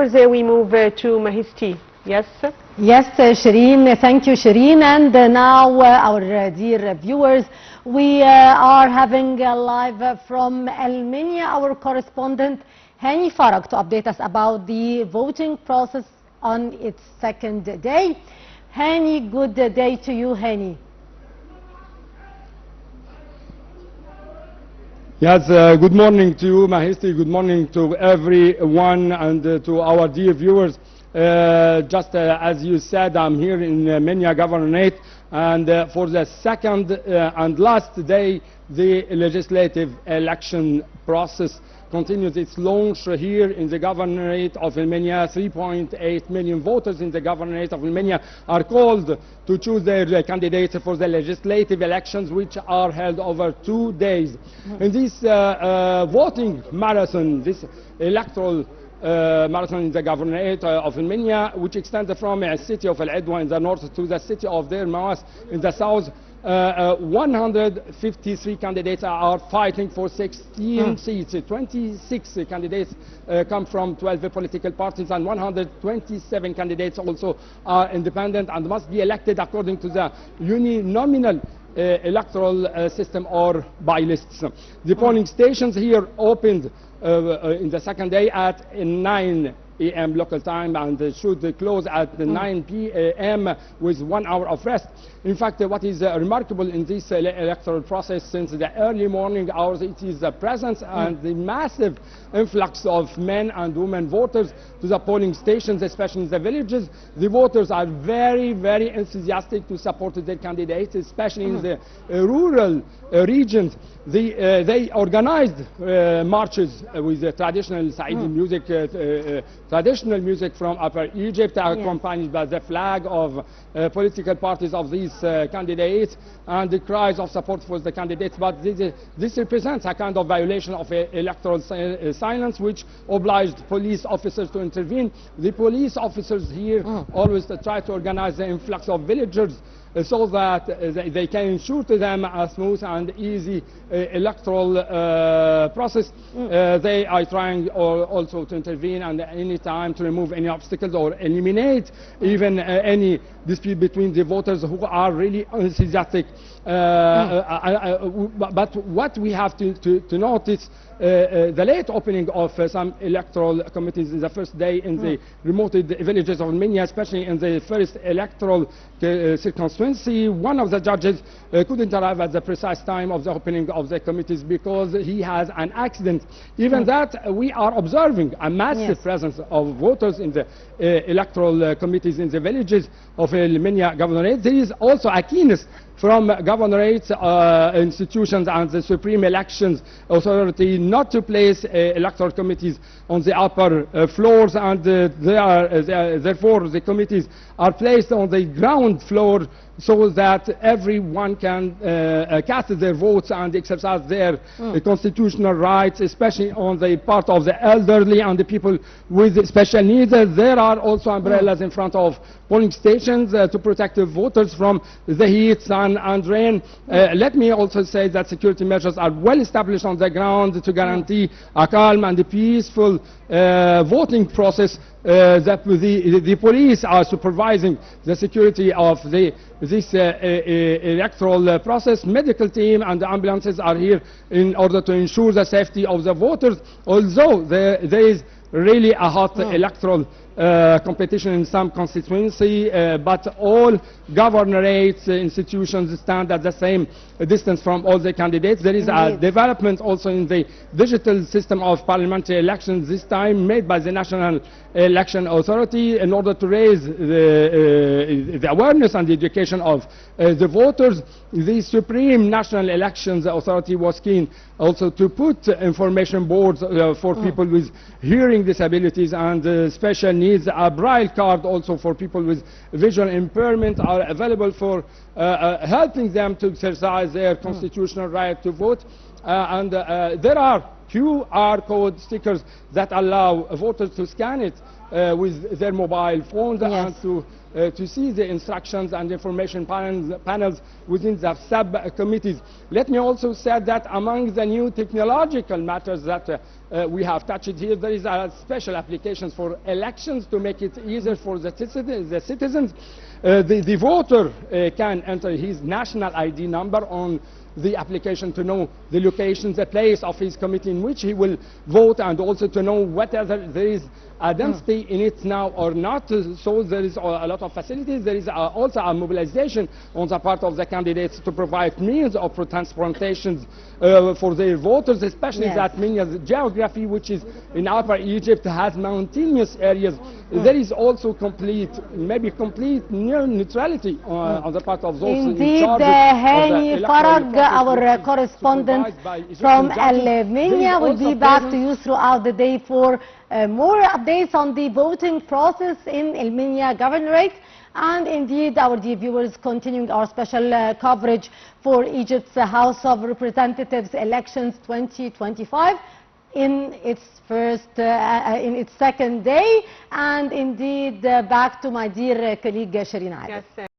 viewers, we move to Mahisti. Yes? Yes, Shireen. Thank you, Shireen. And now, our dear viewers, we are having live from Menya our correspondent, Hany Farag, to update us about the voting process on its second day. Hany, good day to you, Hany. Yes, good morning to you, Mahisti. Good morning to everyone and to our dear viewers. Just as you said, I'm here in Menya Governorate, and for the second and last day, the legislative election process continues its launch here in the Governorate of Menya. 3.8 million voters in the Governorate of Menya are called to choose their candidates for the legislative elections, which are held over 2 days. In this voting marathon, this electoral marathon in the Governorate of Menya, which extends from the city of Al-Adwa in the north to the city of Deir Mawas in the south, 153 candidates are fighting for 16 seats. 26 candidates come from 12 political parties, and 127 candidates also are independent and must be elected according to the uninominal electoral system or by lists. The polling stations here opened in the second day at 9 a.m. local time, and should close at 9 p.m. with 1 hour of rest. In fact, what is remarkable in this electoral process since the early morning hours, it is the presence and the massive influx of men and women voters to the polling stations, especially in the villages. The voters are very, very enthusiastic to support their candidates, especially in the rural regions. They organized marches with traditional Saidi music, traditional music from Upper Egypt, accompanied by the flag of political parties of these candidates and the cries of support for the candidates. But this represents a kind of violation of electoral silence, which obliged police officers to intervene. The police officers here always try to organize the influx of villagers so that they can ensure to them a smooth and easy electoral process. They are trying also to intervene and any time to remove any obstacles or eliminate even any dispute between the voters who are really enthusiastic. But what we have to notice, the late opening of some electoral committees in the first day in the remote villages of Menya, especially in the first electoral circumstancy. One of the judges couldn't arrive at the precise time of the opening of the committees because he has an accident. Even that, we are observing a massive presence of voters in the electoral committees in the villages of Menya Governorate. There is also a keenness from governorate institutions and the Supreme Elections Authority not to place electoral committees on the upper floors, and therefore the committees are placed on the ground floor so that everyone can cast their votes and exercise their constitutional rights, especially on the part of the elderly and the people with special needs. There are also umbrellas in front of polling stations to protect the voters from the heat, sun and rain. Let me also say that security measures are well established on the ground to guarantee a calm and a peaceful voting process. That the police are supervising the security of this electoral process. Medical team and the ambulances are here in order to ensure the safety of the voters. Although there is really a hot electoral competition in some constituency, but all governorate institutions stand at the same distance from all the candidates. There is a development also in the digital system of parliamentary elections, this time made by the National Election Authority in order to raise the awareness and the education of the voters. The Supreme National Elections Authority was keen also to put information boards for people with hearing disabilities and special needs. A braille card also for people with visual impairment are available for helping them to exercise their constitutional right to vote. And there are QR code stickers that allow voters to scan it with their mobile phones and to see the instructions and information panels within the sub-committees. Let me also say that among the new technological matters that we have touched here. There is a special applications for elections to make it easier for the citizens. The voter can enter his national ID number on the application to know the location, the place of his committee in which he will vote, and also to know whether there is identity in it now or not. So there is a lot of facilities. There is also a mobilization on the part of the candidates to provide means of transportation for their voters, especially that Menya's geography, which is in Upper Egypt, has mountainous areas. There is also complete neutrality on the part of those Indeed, in charge Hany Farag, our correspondent from Menya, will be back to you throughout the day for more updates on the voting process in Menya Governorate. And indeed, our dear viewers, continuing our special coverage for Egypt's House of Representatives elections 2025 in its second day. And indeed, back to my dear colleague Shireen. Yes.